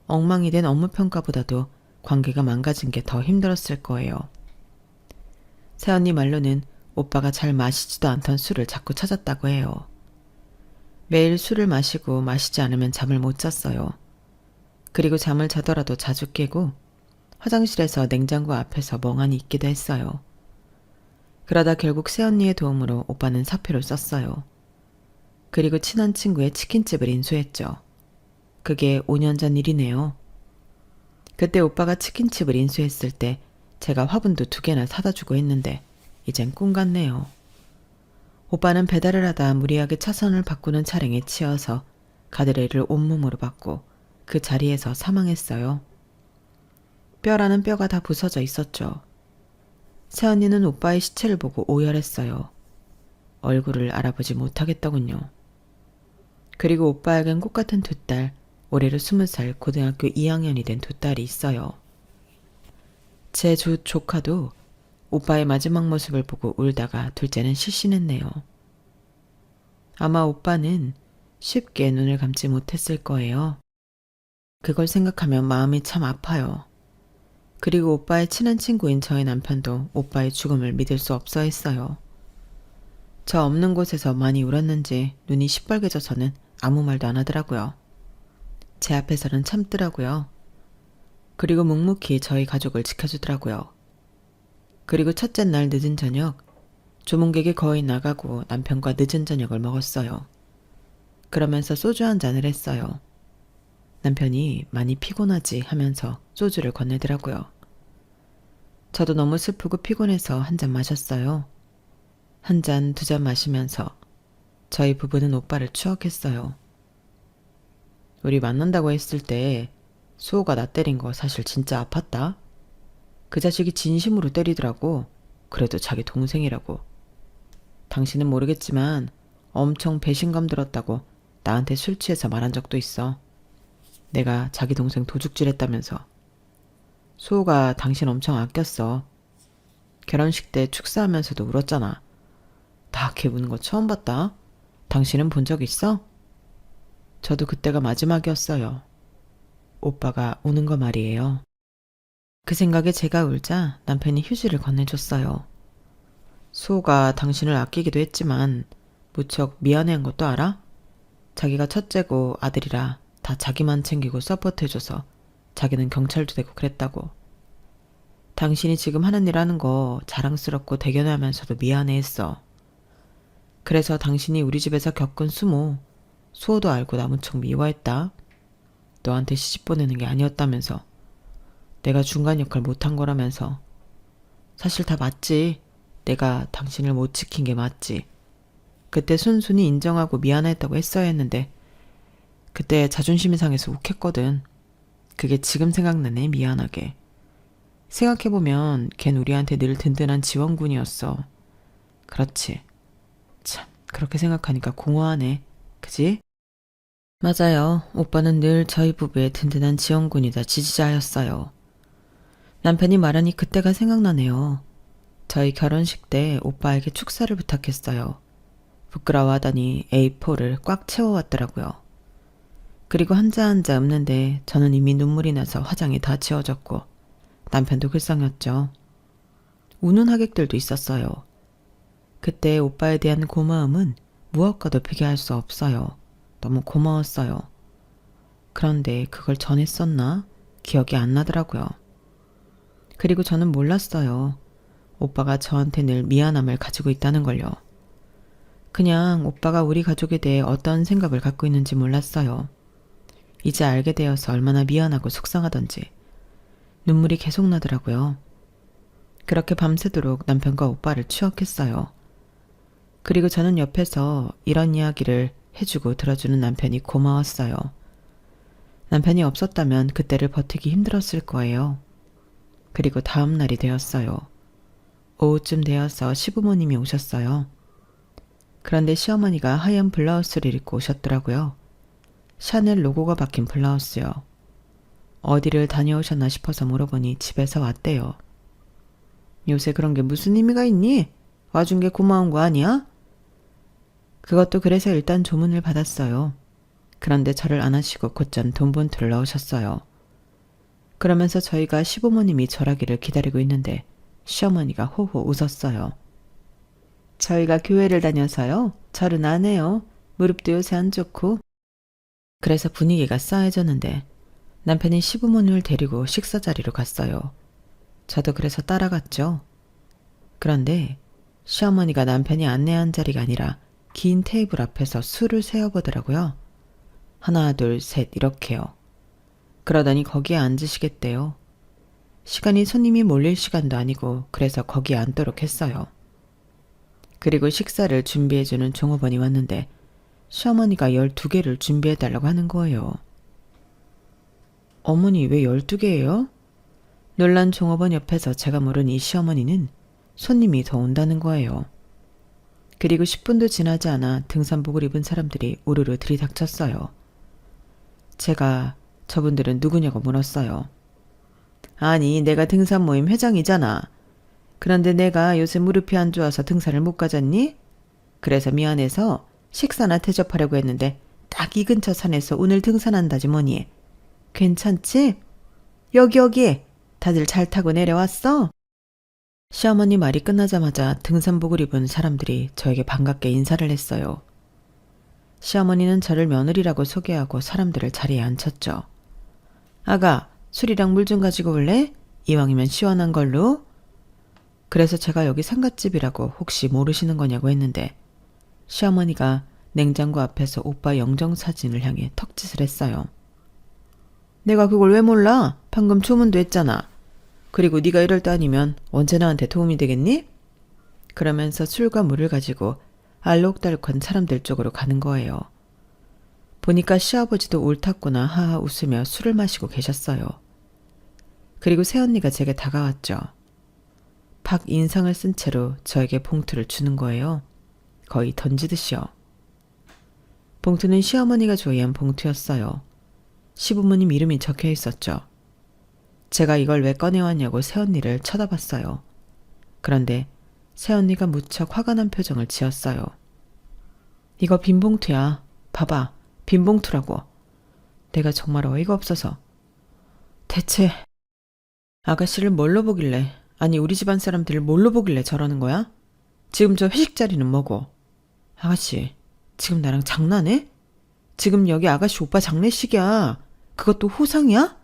Speaker 1: 엉망이 된 업무평가보다도 관계가 망가진 게 더 힘들었을 거예요. 새언니 말로는 오빠가 잘 마시지도 않던 술을 자꾸 찾았다고 해요. 매일 술을 마시고 마시지 않으면 잠을 못 잤어요. 그리고 잠을 자더라도 자주 깨고 화장실에서 냉장고 앞에서 멍하니 있기도 했어요. 그러다 결국 새언니의 도움으로 오빠는 사표를 썼어요. 그리고 친한 친구의 치킨집을 인수했죠. 그게 5년 전 일이네요. 그때 오빠가 치킨집을 인수했을 때 제가 화분도 2개나 사다 주고 했는데 이젠 꿈 같네요. 오빠는 배달을 하다 무리하게 차선을 바꾸는 차량에 치여서 가드레일을 온몸으로 받고 그 자리에서 사망했어요. 뼈라는 뼈가 다 부서져 있었죠. 새언니는 오빠의 시체를 보고 오열했어요. 얼굴을 알아보지 못하겠더군요. 그리고 오빠에겐 꽃같은 2딸, 올해로 20살 고등학교 2학년이 된 2딸이 있어요. 제 조카도 오빠의 마지막 모습을 보고 울다가 둘째는 실신했네요. 아마 오빠는 쉽게 눈을 감지 못했을 거예요. 그걸 생각하면 마음이 참 아파요. 그리고 오빠의 친한 친구인 저희 남편도 오빠의 죽음을 믿을 수 없어 했어요. 저 없는 곳에서 많이 울었는지 눈이 시뻘개져서는 아무 말도 안 하더라고요. 제 앞에서는 참더라고요. 그리고 묵묵히 저희 가족을 지켜주더라고요. 그리고 첫째 날 늦은 저녁, 조문객이 거의 나가고 남편과 늦은 저녁을 먹었어요. 그러면서 소주 한 잔을 했어요. 남편이 많이 피곤하지 하면서 소주를 건네더라고요. 저도 너무 슬프고 피곤해서 한 잔 마셨어요. 한 잔, 두 잔 마시면서 저희 부부는 오빠를 추억했어요. 우리 만난다고 했을 때 수호가 나 때린 거 사실 진짜 아팠다. 그 자식이 진심으로 때리더라고. 그래도 자기 동생이라고. 당신은 모르겠지만 엄청 배신감 들었다고 나한테 술 취해서 말한 적도 있어. 내가 자기 동생 도둑질했다면서. 수호가 당신 엄청 아꼈어. 결혼식 때 축사하면서도 울었잖아. 다 걔 우는 거 처음 봤다. 당신은 본 적 있어? 저도 그때가 마지막이었어요. 오빠가 우는 거 말이에요. 그 생각에 제가 울자 남편이 휴지를 건네줬어요. 수호가 당신을 아끼기도 했지만 무척 미안해한 것도 알아? 자기가 첫째고 아들이라 다 자기만 챙기고 서포트해줘서 자기는 경찰도 되고 그랬다고. 당신이 지금 하는 일 하는 거 자랑스럽고 대견하면서도 미안해했어. 그래서 당신이 우리 집에서 겪은 수모, 수호도 알고 나 무척 미워했다. 너한테 시집 보내는 게 아니었다면서. 내가 중간 역할 못한 거라면서. 사실 다 맞지. 내가 당신을 못 지킨 게 맞지. 그때 순순히 인정하고 미안했다고 했어야 했는데 그때 자존심이 상해서 욱했거든. 그게 지금 생각나네, 미안하게. 생각해보면 걘 우리한테 늘 든든한 지원군이었어. 그렇지. 참, 그렇게 생각하니까 공허하네. 그지? 맞아요. 오빠는 늘 저희 부부의 든든한 지원군이자 지지자였어요. 남편이 말하니 그때가 생각나네요. 저희 결혼식 때 오빠에게 축사를 부탁했어요. 부끄러워하더니 A4를 꽉 채워왔더라고요. 그리고 한자 한자 읊는데 저는 이미 눈물이 나서 화장이 다 지워졌고 남편도 글썽였죠. 우는 하객들도 있었어요. 그때 오빠에 대한 고마움은 무엇과도 비교할 수 없어요. 너무 고마웠어요. 그런데 그걸 전했었나? 기억이 안 나더라고요. 그리고 저는 몰랐어요. 오빠가 저한테 늘 미안함을 가지고 있다는 걸요. 그냥 오빠가 우리 가족에 대해 어떤 생각을 갖고 있는지 몰랐어요. 이제 알게 되어서 얼마나 미안하고 속상하던지 눈물이 계속 나더라고요. 그렇게 밤새도록 남편과 오빠를 추억했어요. 그리고 저는 옆에서 이런 이야기를 해주고 들어주는 남편이 고마웠어요. 남편이 없었다면 그때를 버티기 힘들었을 거예요. 그리고 다음 날이 되었어요. 오후쯤 되어서 시부모님이 오셨어요. 그런데 시어머니가 하얀 블라우스를 입고 오셨더라고요. 샤넬 로고가 박힌 블라우스요. 어디를 다녀오셨나 싶어서 물어보니 집에서 왔대요. 요새 그런 게 무슨 의미가 있니? 와준 게 고마운 거 아니야? 그것도 그래서 일단 조문을 받았어요. 그런데 저를 안아시고 곧전 돈본투를 넣으셨어요. 그러면서 저희가 시부모님이 절하기를 기다리고 있는데 시어머니가 호호 웃었어요. 저희가 교회를 다녀서요. 절은 안 해요. 무릎도 요새 안 좋고. 그래서 분위기가 싸해졌는데 남편이 시부모님을 데리고 식사 자리로 갔어요. 저도 그래서 따라갔죠. 그런데 시어머니가 남편이 안내한 자리가 아니라 긴 테이블 앞에서 술을 세어보더라고요. 하나, 둘, 셋 이렇게요. 그러더니 거기에 앉으시겠대요. 시간이 손님이 몰릴 시간도 아니고 그래서 거기에 앉도록 했어요. 그리고 식사를 준비해주는 종업원이 왔는데 시어머니가 12개를 준비해달라고 하는 거예요. 어머니 왜 12개예요? 놀란 종업원 옆에서 제가 모르니 시어머니는 손님이 더 온다는 거예요. 그리고 10분도 지나지 않아 등산복을 입은 사람들이 우르르 들이닥쳤어요. 제가 저분들은 누구냐고 물었어요. 아니, 내가 등산 모임 회장이잖아. 그런데 내가 요새 무릎이 안 좋아서 등산을 못 가졌니? 그래서 미안해서 식사나 대접하려고 했는데 딱 이 근처 산에서 오늘 등산한다지 뭐니. 괜찮지? 여기 다들 잘 타고 내려왔어? 시어머니 말이 끝나자마자 등산복을 입은 사람들이 저에게 반갑게 인사를 했어요. 시어머니는 저를 며느리라고 소개하고 사람들을 자리에 앉혔죠. 아가, 술이랑 물 좀 가지고 올래? 이왕이면 시원한 걸로. 그래서 제가 여기 상갓집이라고 혹시 모르시는 거냐고 했는데 시어머니가 냉장고 앞에서 오빠 영정사진을 향해 턱짓을 했어요. 내가 그걸 왜 몰라? 방금 주문도 했잖아. 그리고 네가 이럴 때 아니면 언제 나한테 도움이 되겠니? 그러면서 술과 물을 가지고 알록달록한 사람들 쪽으로 가는 거예요. 보니까 시아버지도 옳았구나 하하 웃으며 술을 마시고 계셨어요. 그리고 새언니가 제게 다가왔죠. 박 인상을 쓴 채로 저에게 봉투를 주는 거예요. 거의 던지듯이요. 봉투는 시어머니가 조이한 봉투였어요. 시부모님 이름이 적혀 있었죠. 제가 이걸 왜 꺼내왔냐고 새언니를 쳐다봤어요. 그런데 새언니가 무척 화가 난 표정을 지었어요. 이거 빈 봉투야. 봐봐. 빈 봉투라고. 내가 정말 어이가 없어서. 대체 아가씨를 뭘로 보길래, 아니 우리 집안 사람들을 뭘로 보길래 저러는 거야? 지금 저 회식 자리는 뭐고? 아가씨, 지금 나랑 장난해? 지금 여기 아가씨 오빠 장례식이야. 그것도 호상이야?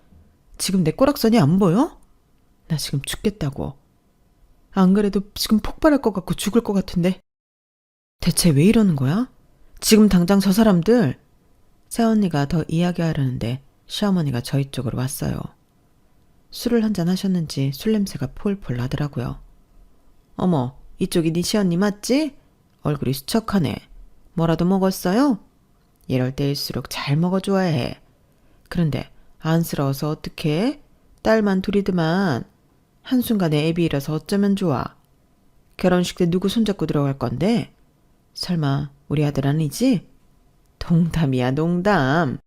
Speaker 1: 지금 내 꼬락선이 안 보여? 나 지금 죽겠다고. 안 그래도 지금 폭발할 것 같고 죽을 것 같은데. 대체 왜 이러는 거야? 지금 당장 저 사람들. 새언니가 더 이야기하려는데 시어머니가 저희 쪽으로 왔어요. 술을 한잔 하셨는지 술 냄새가 폴폴 나더라고요. 어머, 이쪽이 네 시언니 맞지? 얼굴이 수척하네. 뭐라도 먹었어요? 이럴 때일수록 잘 먹어줘야 해. 그런데 안쓰러워서 어떡해? 딸만 둘이드만. 한순간에 애비 잃어서 어쩌면 좋아. 결혼식 때 누구 손잡고 들어갈 건데? 설마 우리 아들 아니지? 농담이야, 농담.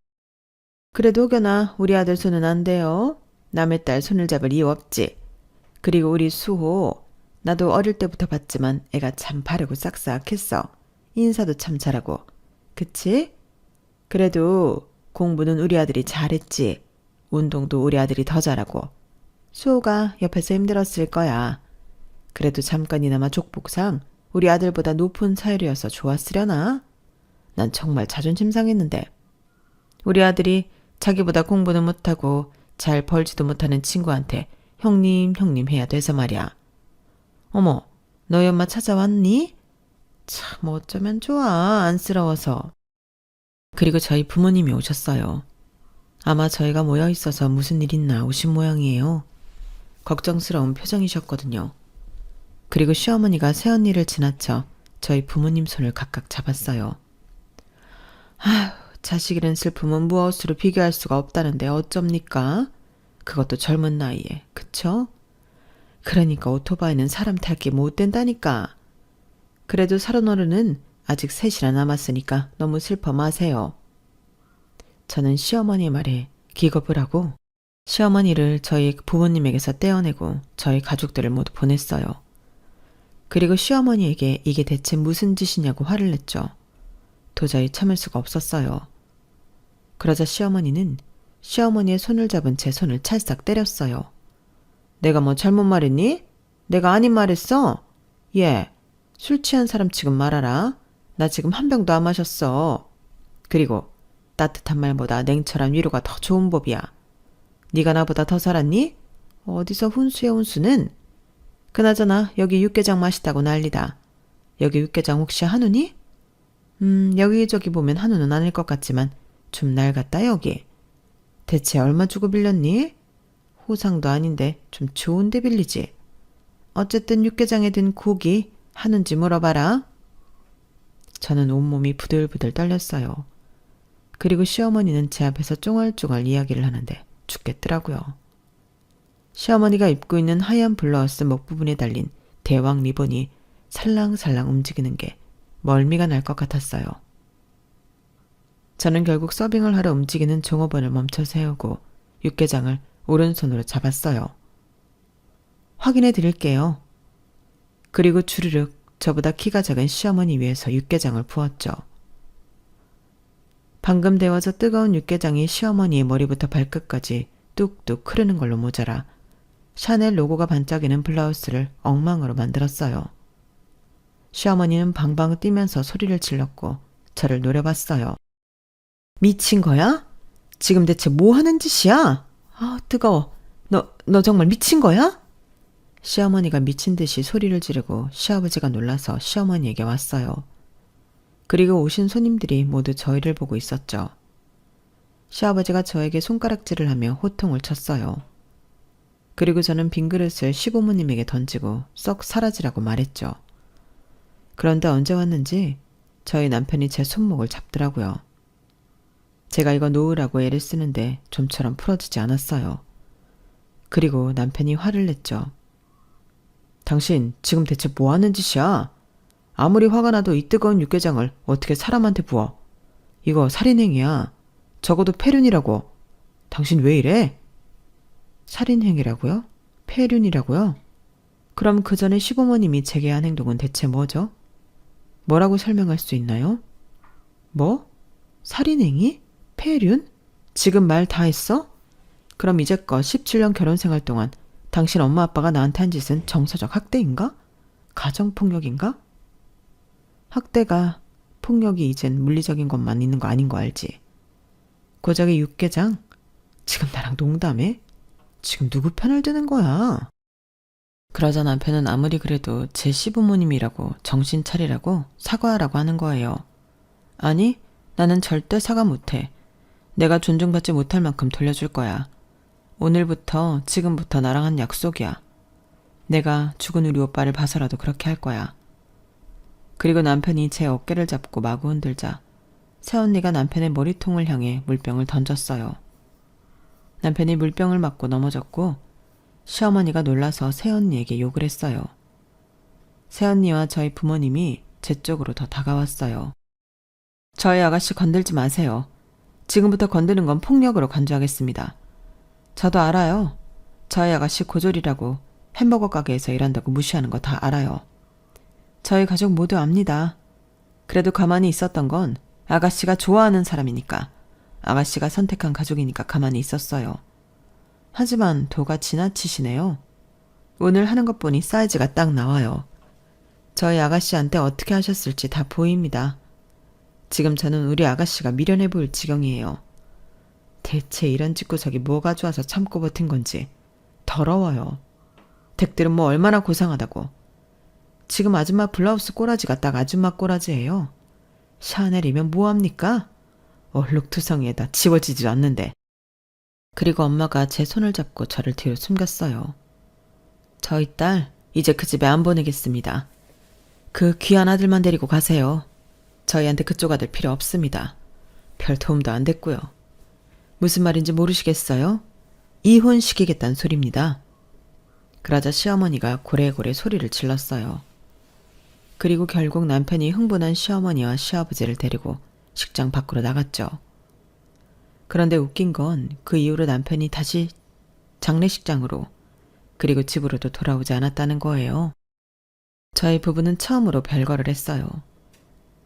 Speaker 1: 그래도 혹여나 우리 아들 손은 안 돼요. 남의 딸 손을 잡을 이유 없지. 그리고 우리 수호, 나도 어릴 때부터 봤지만 애가 참 바르고 싹싹했어. 인사도 참 잘하고. 그치? 그래도 공부는 우리 아들이 잘했지. 운동도 우리 아들이 더 잘하고. 수호가 옆에서 힘들었을 거야. 그래도 잠깐이나마 족복상 우리 아들보다 높은 사유리여서 좋았으려나? 난 정말 자존심 상했는데. 우리 아들이 자기보다 공부는 못하고 잘 벌지도 못하는 친구한테 형님 해야 돼서 말이야. 어머, 너희 엄마 찾아왔니? 참 어쩌면 좋아, 안쓰러워서. 그리고 저희 부모님이 오셨어요. 아마 저희가 모여 있어서 무슨 일 있나 오신 모양이에요. 걱정스러운 표정이셨거든요. 그리고 시어머니가 새언니를 지나쳐 저희 부모님 손을 각각 잡았어요. 아휴, 자식 잃은 슬픔은 무엇으로 비교할 수가 없다는데 어쩝니까? 그것도 젊은 나이에, 그쵸? 그러니까 오토바이는 사람 탈게 못 된다니까. 그래도 살아노르는 아직 셋이나 남았으니까 너무 슬퍼 마세요. 저는 시어머니 말에 기겁을 하고 시어머니를 저희 부모님에게서 떼어내고 저희 가족들을 모두 보냈어요. 그리고 시어머니에게 이게 대체 무슨 짓이냐고 화를 냈죠. 도저히 참을 수가 없었어요. 그러자 시어머니는 시어머니의 손을 잡은 제 손을 찰싹 때렸어요. 내가 뭐 잘못 말했니? 내가 아닌 말했어? 예, 술 취한 사람 지금 말하라. 나 지금 한 병도 안 마셨어. 그리고 따뜻한 말보다 냉철한 위로가 더 좋은 법이야. 네가 나보다 더 살았니? 어디서 훈수야 훈수는? 그나저나 여기 육개장 맛있다고 난리다. 여기 육개장 혹시 한우니? 여기저기 보면 한우는 아닐 것 같지만 좀 낡았다 여기. 대체 얼마 주고 빌렸니? 호상도 아닌데 좀 좋은데 빌리지. 어쨌든 육개장에 든 고기 한우인지 물어봐라. 저는 온몸이 부들부들 떨렸어요. 그리고 시어머니는 제 앞에서 쫑알쫑알 이야기를 하는데 죽겠더라고요. 시어머니가 입고 있는 하얀 블라우스 목 부분에 달린 대왕 리본이 살랑살랑 움직이는 게 멀미가 날 것 같았어요. 저는 결국 서빙을 하러 움직이는 종업원을 멈춰 세우고 육개장을 오른손으로 잡았어요. 확인해 드릴게요. 그리고 주르륵 저보다 키가 작은 시어머니 위에서 육개장을 부었죠. 방금 데워져 뜨거운 육개장이 시어머니의 머리부터 발끝까지 뚝뚝 흐르는 걸로 모자라 샤넬 로고가 반짝이는 블라우스를 엉망으로 만들었어요. 시어머니는 방방 뛰면서 소리를 질렀고 저를 노려봤어요. 미친 거야? 지금 대체 뭐 하는 짓이야? 아, 뜨거워. 너 정말 미친 거야? 시어머니가 미친 듯이 소리를 지르고 시아버지가 놀라서 시어머니에게 왔어요. 그리고 오신 손님들이 모두 저희를 보고 있었죠. 시아버지가 저에게 손가락질을 하며 호통을 쳤어요. 그리고 저는 빈 그릇을 시부모님에게 던지고 썩 사라지라고 말했죠. 그런데 언제 왔는지 저희 남편이 제 손목을 잡더라고요. 제가 이거 놓으라고 애를 쓰는데 좀처럼 풀어지지 않았어요. 그리고 남편이 화를 냈죠. 당신 지금 대체 뭐 하는 짓이야? 아무리 화가 나도 이 뜨거운 육개장을 어떻게 사람한테 부어? 이거 살인행위야. 적어도 폐륜이라고. 당신 왜 이래? 살인행위라고요? 폐륜이라고요? 그럼 그 전에 시부모님이 제게 한 행동은 대체 뭐죠? 뭐라고 설명할 수 있나요? 뭐? 살인행위? 폐륜? 지금 말 다 했어? 그럼 이제껏 17년 결혼 생활 동안 당신 엄마 아빠가 나한테 한 짓은 정서적 학대인가? 가정폭력인가? 학대가 폭력이 이젠 물리적인 것만 있는 거 아닌 거 알지? 고작의 육개장? 지금 나랑 농담해? 지금 누구 편을 드는 거야? 그러자 남편은 아무리 그래도 제 시부모님이라고 정신 차리라고 사과하라고 하는 거예요. 아니, 나는 절대 사과 못해. 내가 존중받지 못할 만큼 돌려줄 거야. 오늘부터, 지금부터 나랑 한 약속이야. 내가 죽은 우리 오빠를 봐서라도 그렇게 할 거야. 그리고 남편이 제 어깨를 잡고 마구 흔들자 새언니가 남편의 머리통을 향해 물병을 던졌어요. 남편이 물병을 맞고 넘어졌고 시어머니가 놀라서 새언니에게 욕을 했어요. 새언니와 저희 부모님이 제 쪽으로 더 다가왔어요. 저희 아가씨 건들지 마세요. 지금부터 건드는 건 폭력으로 간주하겠습니다. 저도 알아요. 저희 아가씨 고졸이라고 햄버거 가게에서 일한다고 무시하는 거 다 알아요. 저희 가족 모두 압니다. 그래도 가만히 있었던 건 아가씨가 좋아하는 사람이니까, 아가씨가 선택한 가족이니까 가만히 있었어요. 하지만 도가 지나치시네요. 오늘 하는 것 보니 사이즈가 딱 나와요. 저희 아가씨한테 어떻게 하셨을지 다 보입니다. 지금 저는 우리 아가씨가 미련해 보일 지경이에요. 대체 이런 집구석이 뭐가 좋아서 참고 버틴 건지 더러워요. 댁들은 뭐 얼마나 고상하다고. 지금 아줌마 블라우스 꼬라지가 딱 아줌마 꼬라지예요. 샤넬이면 뭐합니까? 얼룩투성이에다 지워지지도 않는데. 그리고 엄마가 제 손을 잡고 저를 뒤로 숨겼어요. 저희 딸 이제 그 집에 안 보내겠습니다. 그 귀한 아들만 데리고 가세요. 저희한테 그쪽 아들 필요 없습니다. 별 도움도 안 됐고요. 무슨 말인지 모르시겠어요? 이혼시키겠다는 소리입니다. 그러자 시어머니가 고래고래 소리를 질렀어요. 그리고 결국 남편이 흥분한 시어머니와 시아버지를 데리고 식장 밖으로 나갔죠. 그런데 웃긴 건 그 이후로 남편이 다시 장례식장으로 그리고 집으로도 돌아오지 않았다는 거예요. 저희 부부는 처음으로 별거를 했어요.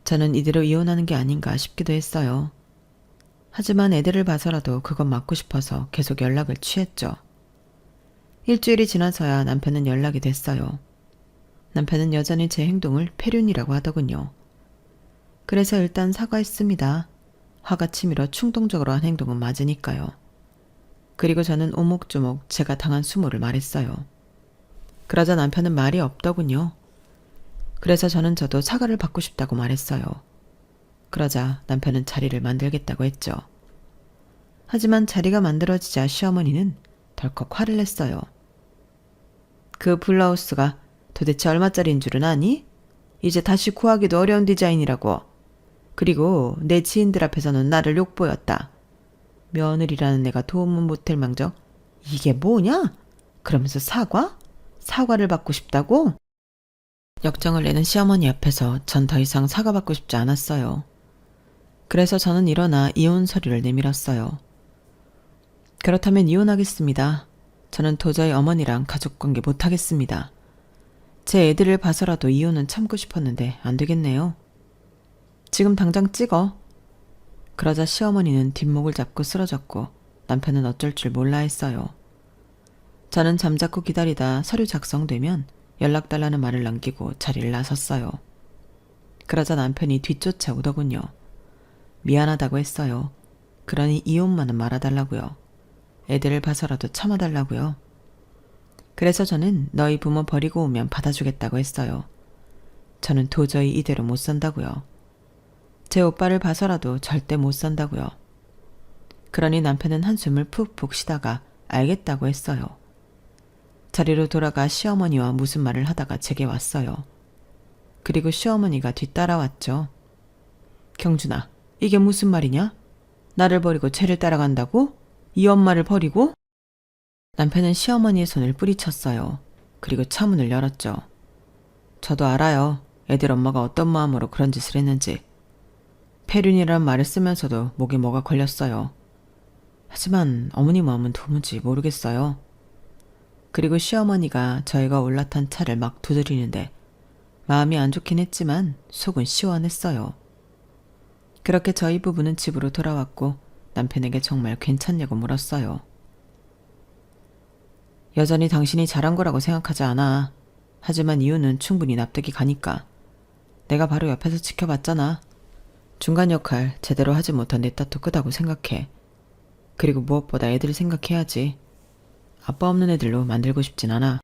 Speaker 1: 저는 이대로 이혼하는 게 아닌가 싶기도 했어요. 하지만 애들을 봐서라도 그건 막고 싶어서 계속 연락을 취했죠. 일주일이 지나서야 남편은 연락이 됐어요. 남편은 여전히 제 행동을 폐륜이라고 하더군요. 그래서 일단 사과했습니다. 화가 치밀어 충동적으로 한 행동은 맞으니까요. 그리고 저는 오목조목 제가 당한 수모를 말했어요. 그러자 남편은 말이 없더군요. 그래서 저도 사과를 받고 싶다고 말했어요. 그러자 남편은 자리를 만들겠다고 했죠. 하지만 자리가 만들어지자 시어머니는 덜컥 화를 냈어요. 그 블라우스가 도대체 얼마짜리인 줄은 아니? 이제 다시 구하기도 어려운 디자인이라고. 그리고 내 지인들 앞에서는 나를 욕보였다. 며느리라는 애가 도움은 못할 망정 이게 뭐냐? 그러면서 사과를 받고 싶다고? 역정을 내는 시어머니 앞에서 전 더 이상 사과받고 싶지 않았어요. 그래서 저는 일어나 이혼 서류를 내밀었어요. 그렇다면 이혼하겠습니다. 저는 도저히 어머니랑 가족관계 못하겠습니다. 제 애들을 봐서라도 이혼은 참고 싶었는데 안 되겠네요. 지금 당장 찍어. 그러자 시어머니는 뒷목을 잡고 쓰러졌고 남편은 어쩔 줄 몰라 했어요. 저는 잠자코 기다리다 서류 작성되면 연락달라는 말을 남기고 자리를 나섰어요. 그러자 남편이 뒤쫓아 오더군요. 미안하다고 했어요. 그러니 이혼만은 말아달라고요. 애들을 봐서라도 참아달라고요. 그래서 저는 너희 부모 버리고 오면 받아주겠다고 했어요. 저는 도저히 이대로 못 산다고요. 제 오빠를 봐서라도 절대 못 산다고요. 그러니 남편은 한숨을 푹푹 쉬다가 알겠다고 했어요. 자리로 돌아가 시어머니와 무슨 말을 하다가 제게 왔어요. 그리고 시어머니가 뒤따라왔죠. 경준아, 이게 무슨 말이냐? 나를 버리고 쟤를 따라간다고? 이 엄마를 버리고? 남편은 시어머니의 손을 뿌리쳤어요. 그리고 차문을 열었죠. 저도 알아요. 애들 엄마가 어떤 마음으로 그런 짓을 했는지. 폐륜이란 말을 쓰면서도 목에 뭐가 걸렸어요. 하지만 어머니 마음은 도무지 모르겠어요. 그리고 시어머니가 저희가 올라탄 차를 막 두드리는데 마음이 안 좋긴 했지만 속은 시원했어요. 그렇게 저희 부부는 집으로 돌아왔고 남편에게 정말 괜찮냐고 물었어요. 여전히 당신이 잘한 거라고 생각하지 않아. 하지만 이유는 충분히 납득이 가니까. 내가 바로 옆에서 지켜봤잖아. 중간 역할 제대로 하지 못한 내 탓도 크다고 생각해. 그리고 무엇보다 애들 생각해야지. 아빠 없는 애들로 만들고 싶진 않아.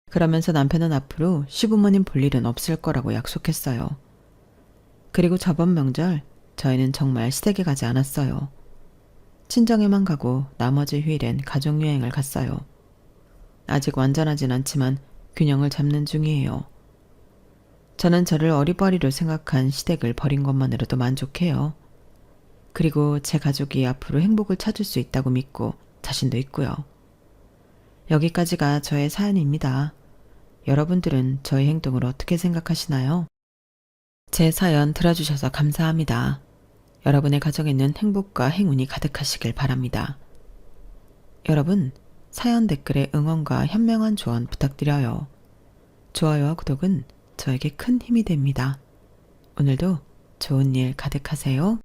Speaker 1: 그러면서 남편은 앞으로 시부모님 볼 일은 없을 거라고 약속했어요. 그리고 저번 명절 저희는 정말 시댁에 가지 않았어요. 친정에만 가고 나머지 휴일엔 가족여행을 갔어요. 아직 완전하진 않지만 균형을 잡는 중이에요. 저는 저를 어리버리로 생각한 시댁을 버린 것만으로도 만족해요. 그리고 제 가족이 앞으로 행복을 찾을 수 있다고 믿고 자신도 있고요. 여기까지가 저의 사연입니다. 여러분들은 저의 행동을 어떻게 생각하시나요? 제 사연 들어주셔서 감사합니다. 여러분의 가정에는 행복과 행운이 가득하시길 바랍니다. 여러분, 사연 댓글에 응원과 현명한 조언 부탁드려요. 좋아요와 구독은 저에게 큰 힘이 됩니다. 오늘도 좋은 일 가득하세요.